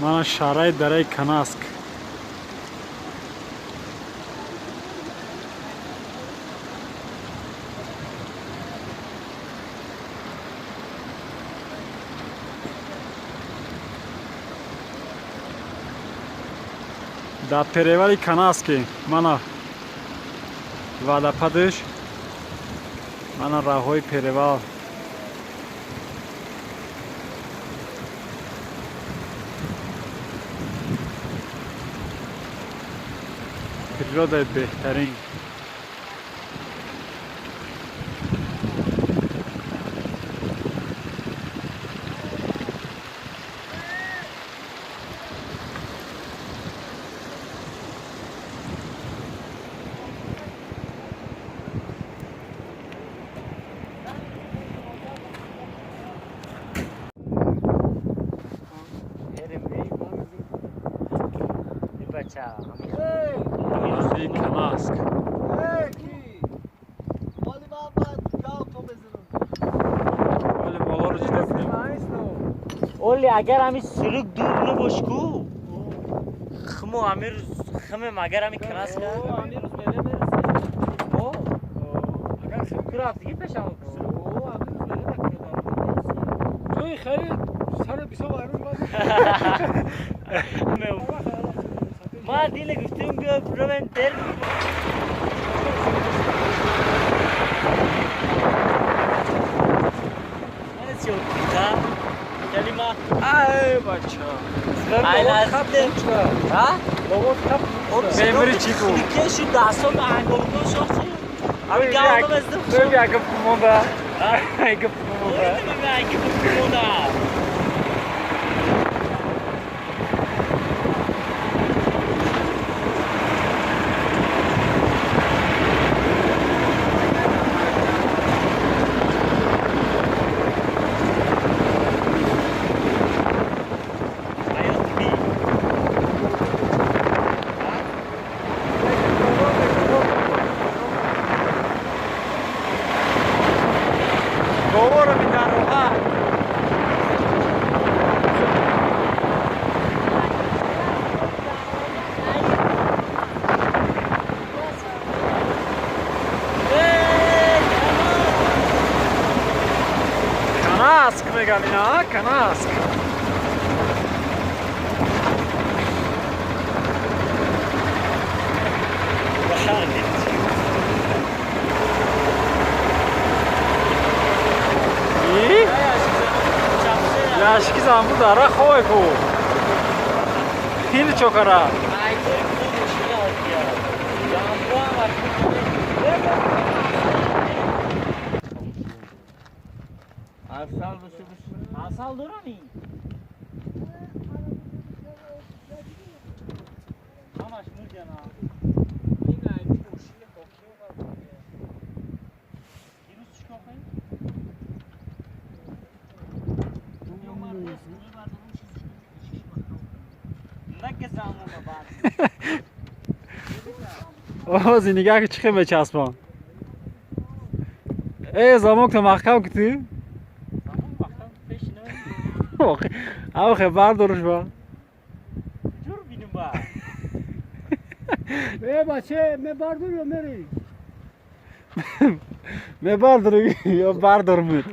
Mana şaray daray Kanask. Da perevali Kanaski. Mana Valapadış. Mana rahoy pereval. Природа бехтарин. Kanask. اولی اگر همی سلوک دور نباش کو خمو امیر خمم اگر همی کناس کرد امیر روز بله برسه او اگر خم کرد دیگه پیش هم او امیر روز بله نکنه جوی خرید سر بیسا وارون باز ما دیله گفتیم بیا برو تل من چیو Kalima. Ay bacha. Ayla kapten. Ha? Logo kap. Memri chico. Que şu daso me angoldo şosu. Abi gavda bezdim. Böyle bir akıp kumunda. Akıp kumunda. Öyle mi akıp kumunda? Kanask megan ina, Kanask. Ya şiki zaman burada ara koy ko. Hili çok ara. Asal durami. Amaş Nurcan ha. Yine aynı boşluğa bakıyorlar. Virüs çıkıyor. اوه نگاه چخه به چسبان ای زمان که محکم کتی زمان محکم پیش نمید او خبر دارش با جور بینیم با ای بچه میبردون یا میری؟ میبردون یا بردارم از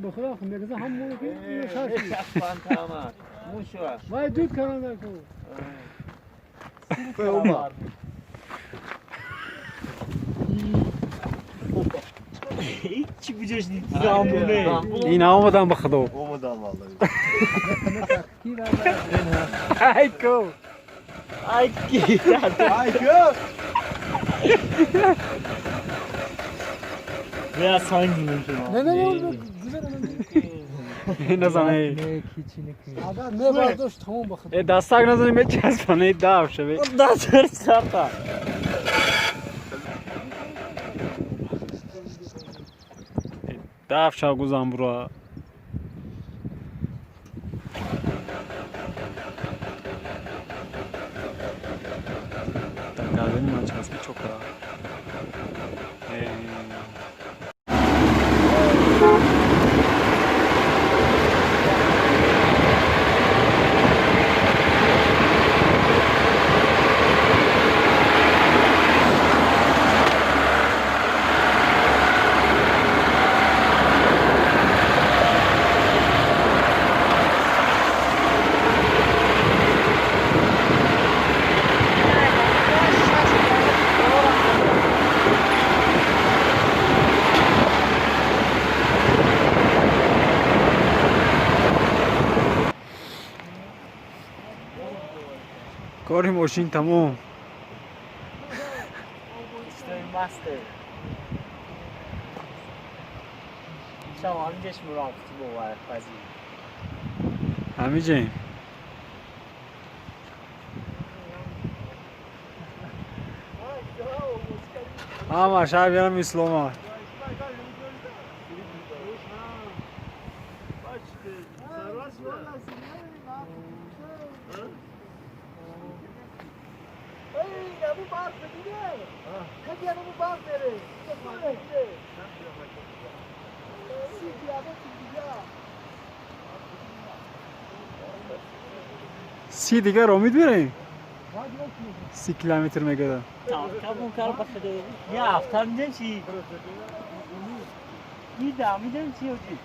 بخدا خود میگذه همون که نشاشی چسبان تمام موشوا وای دود کننده کو اومد چی بجوشنی زامونه این آمدم بخدا اومدم والله ای کو ay ki ay ko biraz sanki نه نه نه نزنه اگر میبردوش تمام بخدا دستک نزنه می چسبانه داف شوی ondan sonra sarpa داف شو گوزم برو Geldi mi açması çok rahat. کاری ماشین تمام. استوی مسته شما همینجاش مرافتی باور پذیر همین جیم. اما شاید بیارم اسلام. سی دیگر امید بریم. 30 کیلومتر میگه. کامون کار بخده یه هفته میدن چی؟ میدن چی هستی؟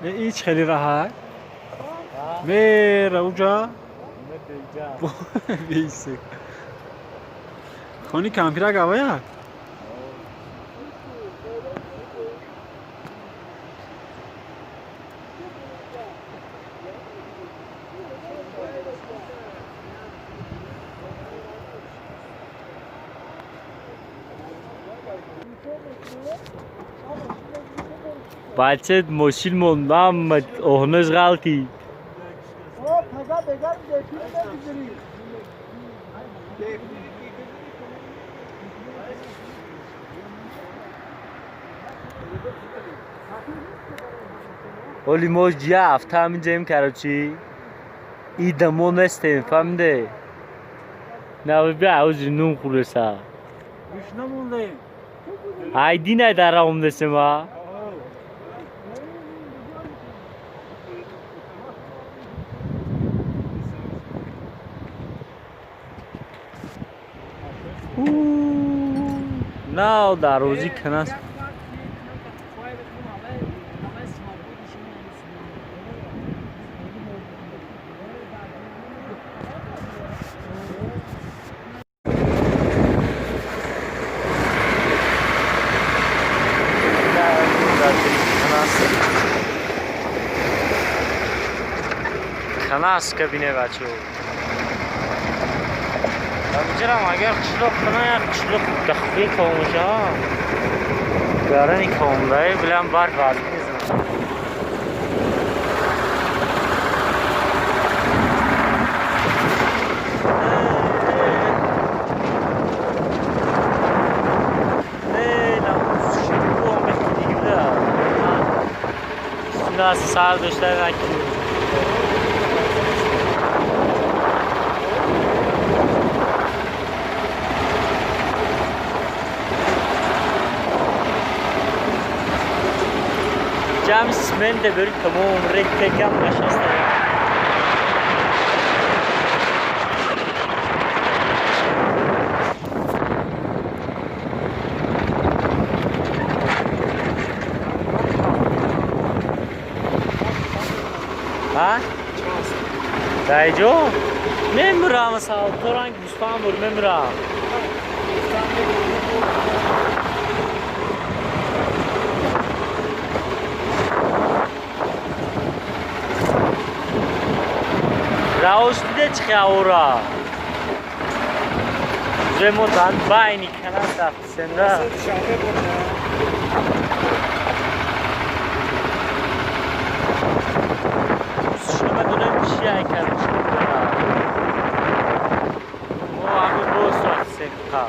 هیچ خیلی راحت. میره اونجا. بیسه. خونی کمپیره گویا. بچه ماشین محمد اونش غلطی ولی ما یه هفته همینجاییم کراچی ایدمون نستیم فهمده نه بیا عوض نون خورسه بیش نمونده. ایدی نه در هم دسته ما نه در روزی کنست کنست که بینه بچه بجرم اگر قشلوق کنه یا قشلوق دخوی کاموشه ها گرانی کامده بلیم بار غازی نیزم nasıl sağ dışlarına gidiyor. Cam ismen de böyle tamam renkten başlasın. Ha? Dayıcı? Memura mesela, Toran İstanbul memura. Raus de çıkıyor. Zemotan bayni kanal sende. Şuna dönem bir şey aykarım şimdi. O abi bu saat sekka.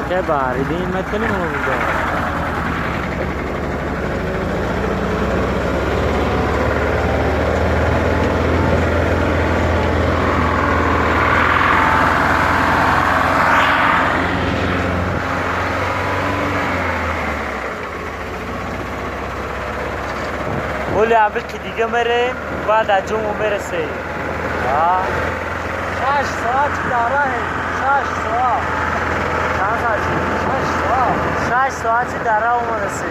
Che bari, devi mettere uno video. ولی عبر که دیگه میره بعد از جمعه میرسه ها 6 ساعت داره 6 ساعت چند ساعت 6 ساعت داره اومده سی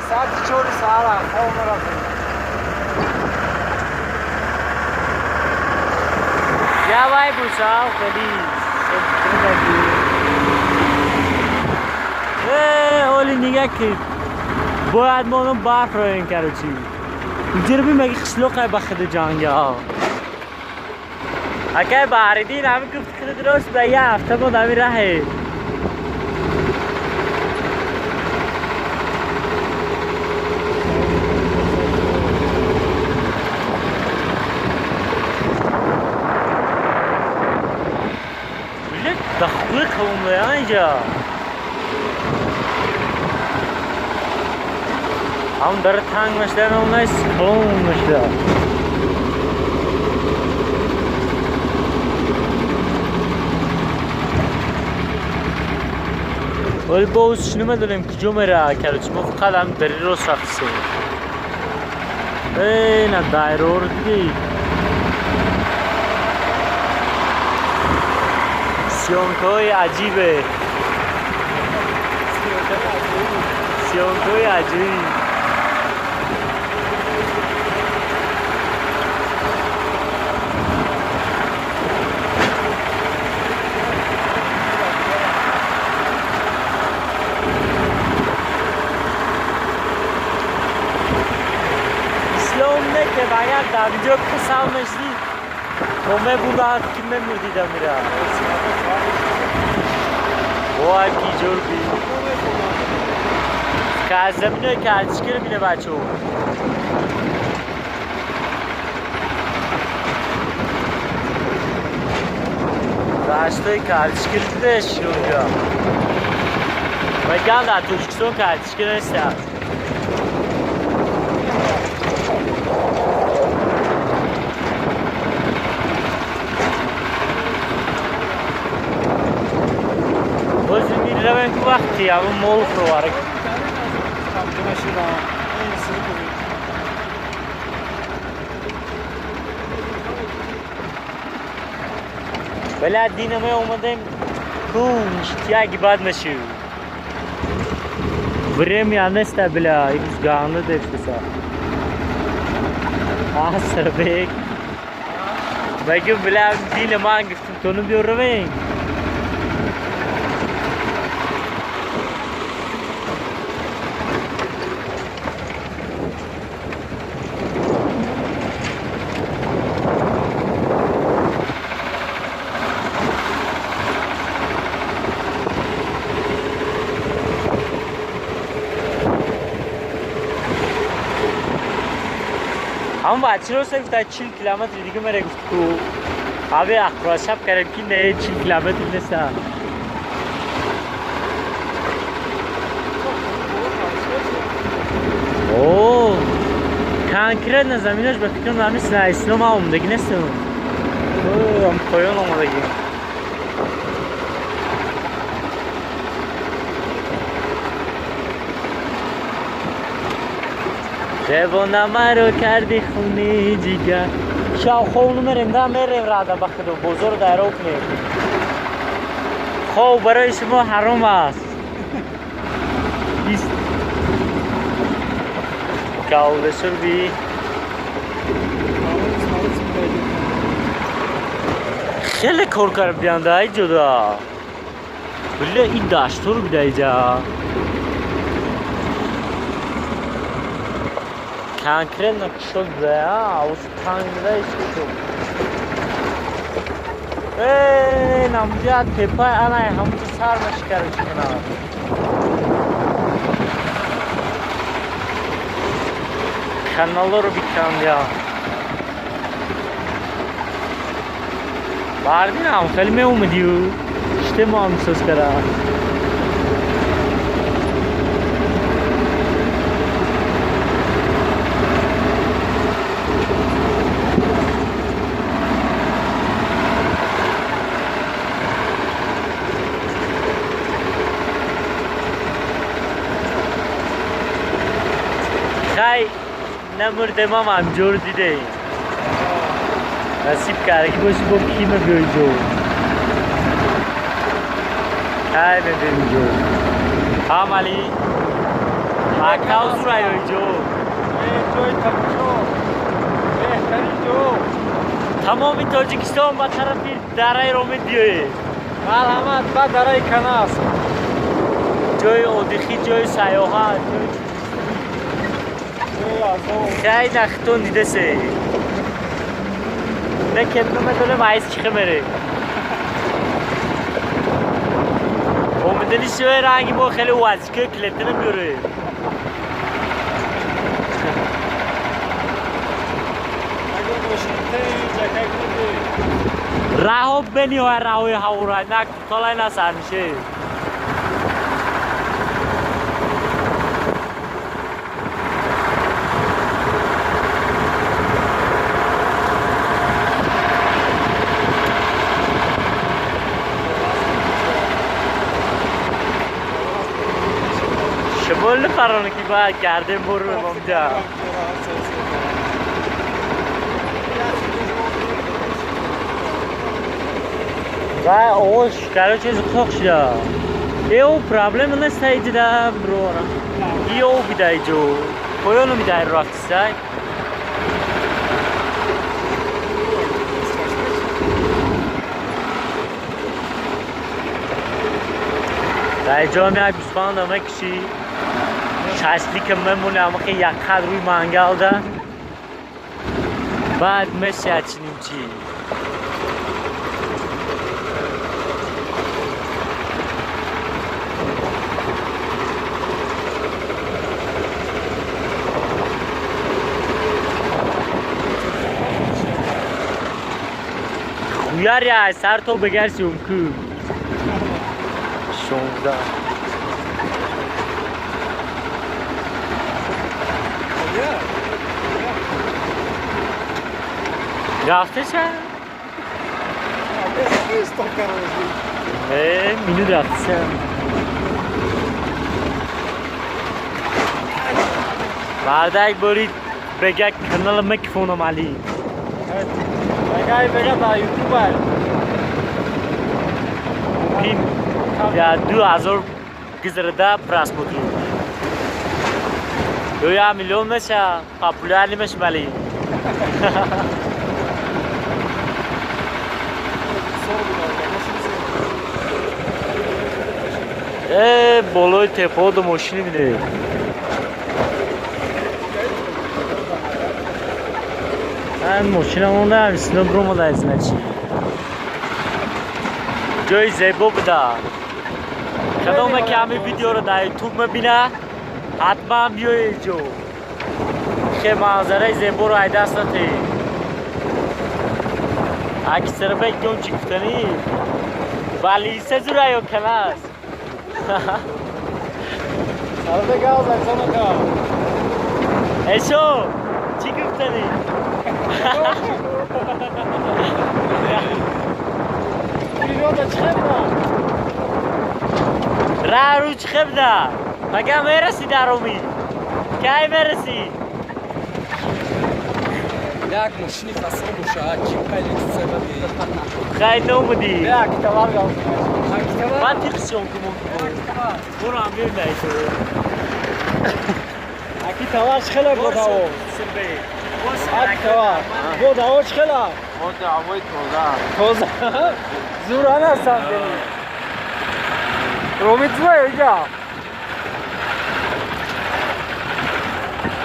ساعت 4 ساعت خواب رفت یا وای بوساو پلیز اولی نگه که باید ما اونم برف رو این کرو چی اینجا رو بیم اگه خسلوقه بخد جانگه ها اگه باردین همین که فکر درست به یه هفته بود همین راه دخوی کمونه اینجا هم داره تنگ مشده نه اونای سکون مشده ولی باز شنو میدونیم کجا میره کرد ما فقط هم داری رو سخصه نه دایره رو دیدی سیونکوی عجیبه سیونکوی عجیب که باید در اینجا کسا مشدی کمه بودن کمه مردیدم میره وای کی جور بی که از زمینه که ارزشگیر بینه بچه ها رشتوی که ارزشگیر بیده شونجا بگم در توجکسون که ارزشگیر نیسته هست رویم که وقتی همون مولف رو وارد بله دینه ما اومدیم کنش تیاگی بعد نشو время نسته بله این روز گانه دیفته سا آسر بیگ بگیم بله دینه ما گفتم تونو بیار رویم هم بچه رو صرف تا 40 کیلومتر دیگه میره گفت تو آبی اخبار شب کردیم که نه 40 کیلومتر نیست اوه کانکریت نه زمینش به فکرم نمیست نه اسلام هم اومدگی نیست اوه هم پایان اومدگی جوانمه رو کردی خونی جیگر شاو خونو میریم ده میریم راده بخدو بزرگ دایره کنیم خواه برای شما حرام است کاوله شر بی خیلی کار کرد بیانده ای جدا بله این داشتو رو بیده ایجا کانکریت نکشل بده اوش تنگ ریش کشل نمجاد پیپای آنای همونجا سر مشکرش کنم کانالو رو بیکن یا باردین هم خیلی می اومدیو اشته ما هم سوز کرد خیلی نمردم هم جور دیده نصیب کرده که باشی با کیم بیایی جو های ببین جو هم علی مکاو زور ایایی جو جوی تماشا بهترین جو تمامی تاجیکستان با طرفی دره رومی بیایی مرحمت و درای کناس جای اودیخی جای سیاحت خیلی نختون دیده سه نه کمنو مدونه مایز چیخه میره اومدنی شوی رنگی با خیلی وزکه کلیتنه بیاره راه بنی و راهی هاورا نک طالای نسر میشه شمال فرانه کی باید گردن برو ممجا و اوش کارو چیز خوک شده ایو پرابلم نیست ایجدا برو ایو بیدای جو پایانو میدای رفتی سای در جامعه بیسپان دامه کشی ششلی که ممونه اما که یک خد روی منگل ده بعد مشی اچنیم چی خویار یا سر تو بگرسی اون که 16 رفته چه؟ مینو رفته چه؟ بعد یک باری بگه کانال مکفونم علی بگه دا یوتیوب های این یا 2000 گذرده پراس بودی 2 میلیون میشه پاپولاری میشه ولی بالای تپه دو ماشینی میده من ماشینمون نمیسینم برو ما دایز نچی جای زیبا بده کدومه که همین ویدیو رو در یوتیوب میبینه حتما بیای جو که منظره زیبا رو ای دست نتی اکثر بگم چی گفتنی ولی سه زور ایو کلاس سر بگه از اکسانو که ایشو چی گفتنی ویدیو دا چه بودم راه رو چه بده مگه میرسی در امید کی میرسی یک ماشینی فصل باشه چی خیلی سببی خیلی نومدی یک توار گاو من تیرسیون کمون برو هم بیرون نیشو اکی توارش خیلی بود هاو سربه اکی توار بود هاوش خیلی ما دعوای توزه توزه زوران هستم بینی رومیت زوره اینجا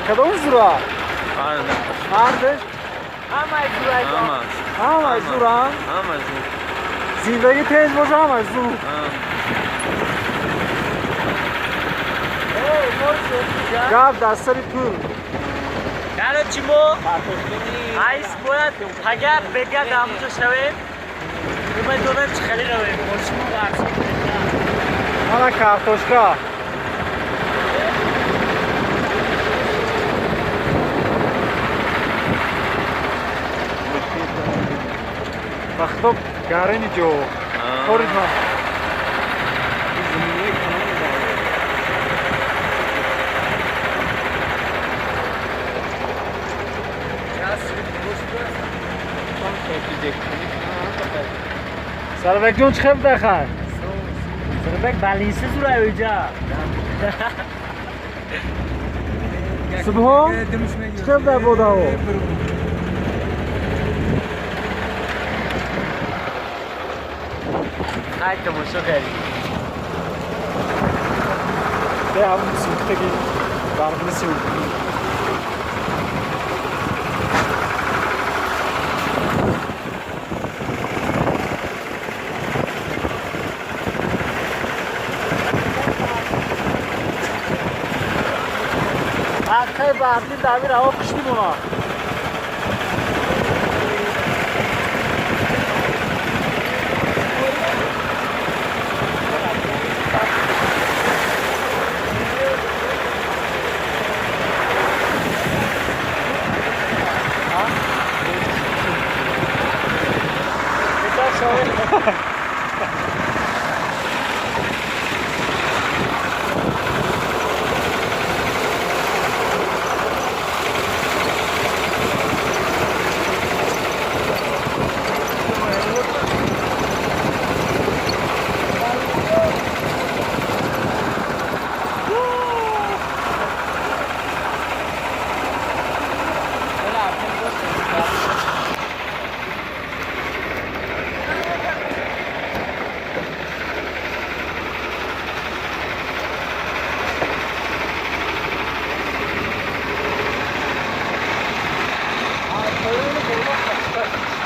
کدوم زوره؟ مردش؟ همه جورایی همه زوران؟ زندگی تیز باشه همه زور گفت دستاری تو کارو چی مو؟ ایس باید اگر بگه دامجو شویم اومه دونم چی خیلی رویم ماشینو برسیم مانا کارتوشکا بختوب گارنی جو خوریز ما Sarıbek John çıkıp da kay. Sırbek balinsiz duruyor hoca. Subho çıkıp da boda o. Ay tamaşa geldi. Devam sınıftaki darbını sildi. Arkaya bağırdı da bir hava kıştı buna.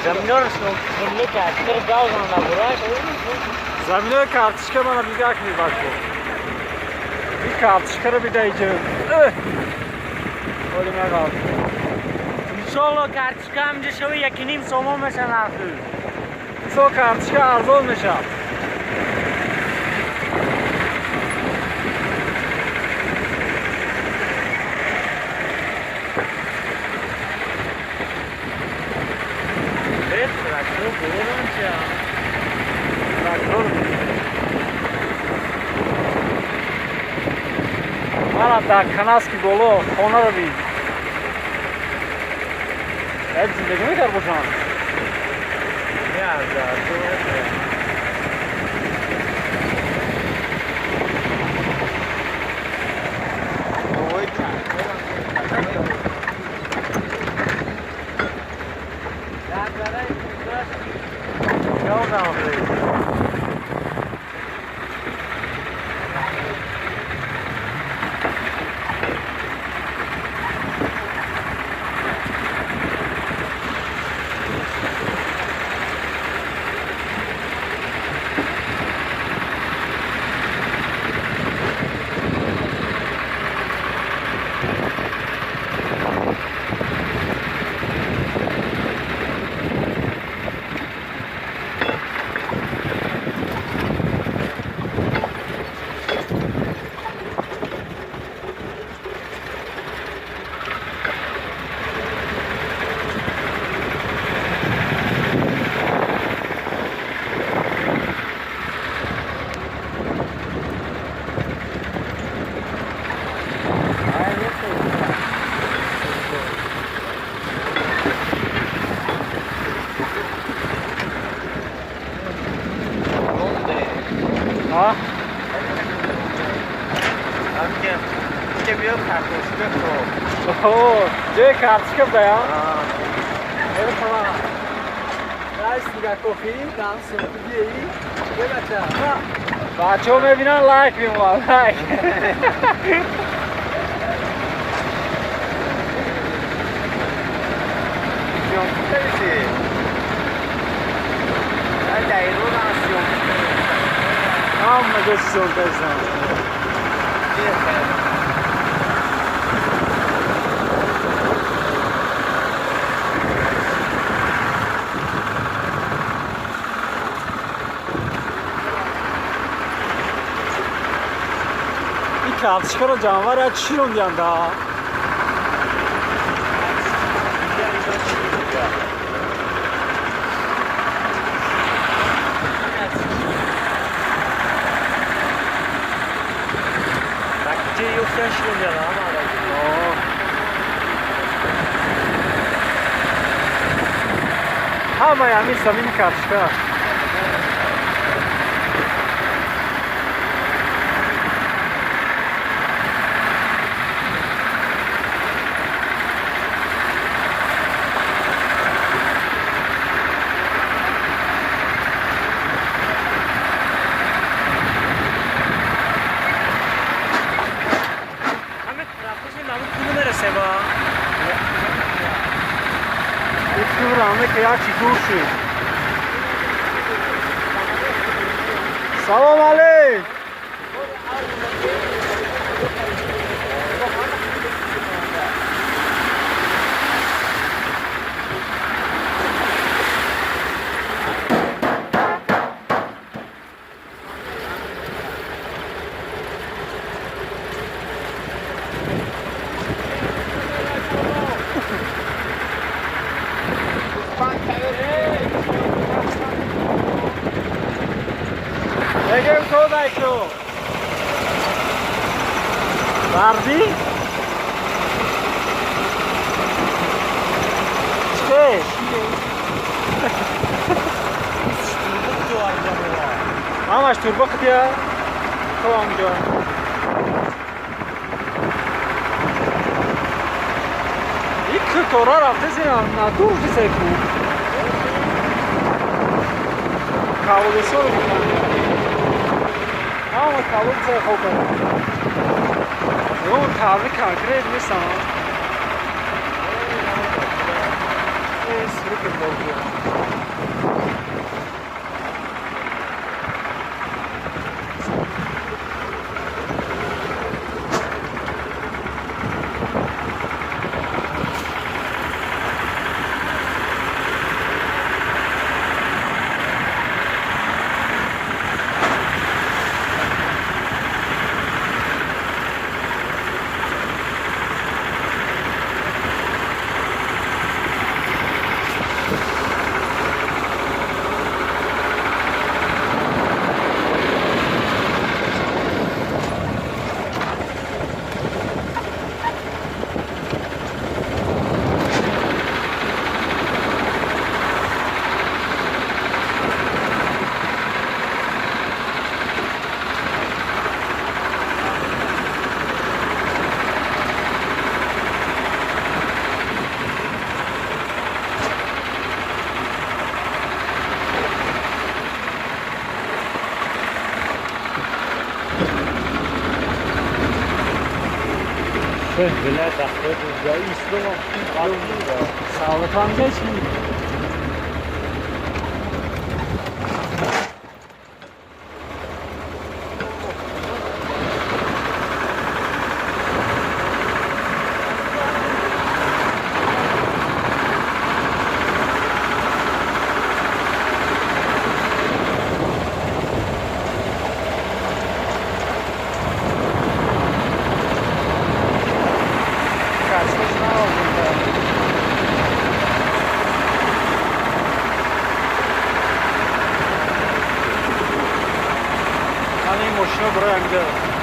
Zamino खेलने के आजकल गाँव जाना बुरा है Zamine kartışka bana bir dakika bir bak bu. Bir kartışkara bir dayıcı. Ölüme kaldı. इंशाल्लाह कार्तिक हम जो शो यकीनी सोमों में शनाख्त So kartışka arz olmuş ha. Evet, traktör bulunmuş ya. Traktör. Bana da kanas gibi dolu. Ona da değil. Evet, zindagi mi bu zaman? Ya da, Ha? Işte bir kartoşka ko. Oo, ce kartışka da ya. Evet tamam. Nice, you got coffee, dance, coffee, ये बच्चा हाँ Bahçe में बिना like भी हुआ like. Amma geçiyor teyzem. Bir kağıt çıkaracağım var ya çiğon yanda. Bakçe yoksa şuraya ama Ha Miami samimi karşıka. یکی دور شد. سلام علیک. بگم تو بچو بردی؟ چه؟ همش توربخت یا؟ تو آنجا یک کارا رفته زیرم ندور کسی کو کابل سر میکنم اما کابل چه خوب اون کابل کانکریت نیستم سرک بودی Bile taklit ya İslam Sağlık amca için. ماشینا برای همینجا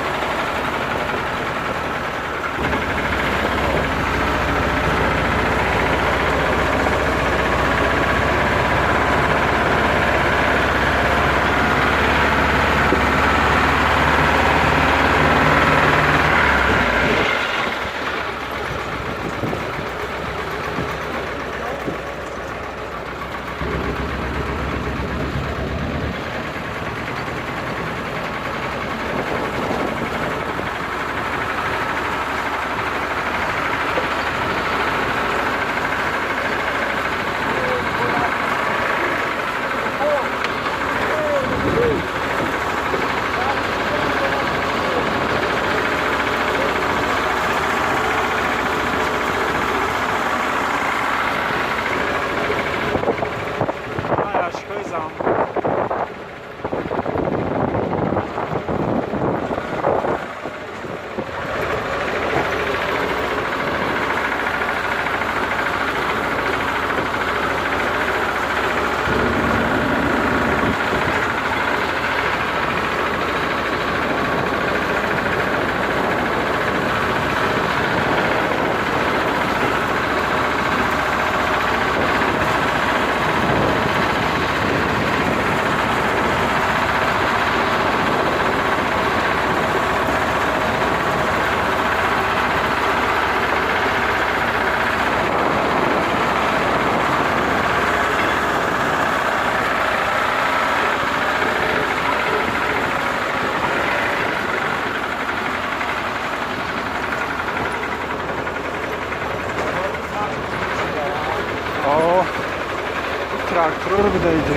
Kurur bir de iyice.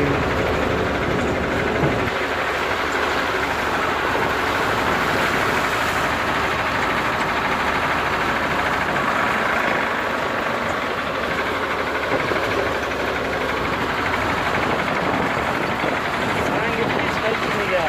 Sana gitmiş belki ya.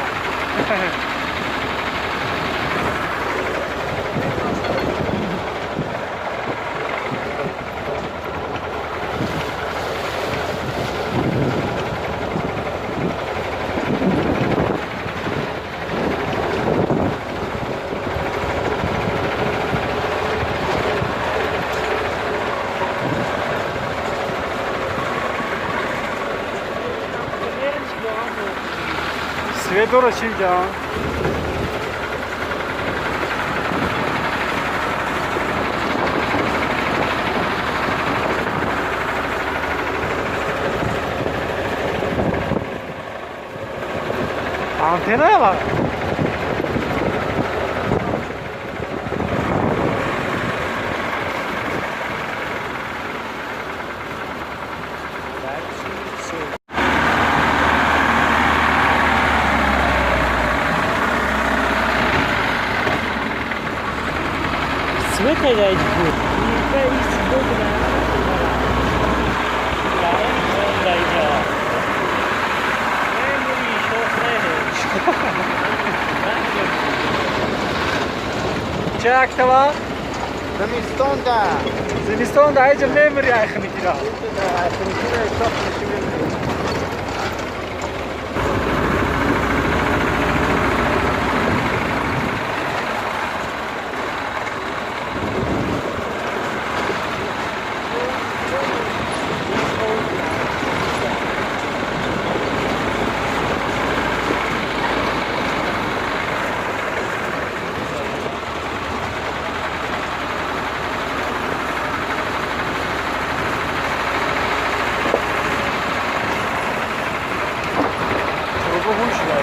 Sve doračim can. Antenaya bak. Света да иди. Това е исти добра. Да иди. Не мори, що не. Çak tava. Zemiston'da. Zimiston da ayrıca memur ya yakını kira. Kimine çok teşekkür Çorba hoş ya.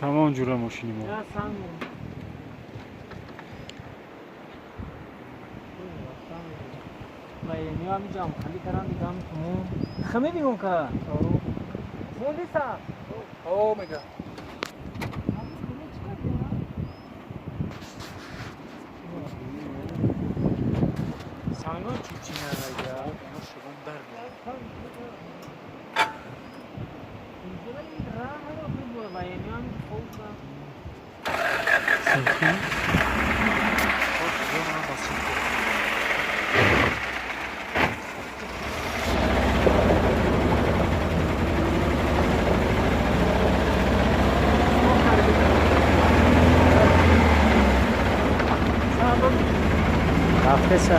Tamam cura maşini bu. Ya sen भाई नहीं आमी जाम खाली करा दी काम हमें भी होगा बोली सा Oh my god. सांगो चुची ना या मस्त बंदर भाई नहीं आमी होगा Kafesa.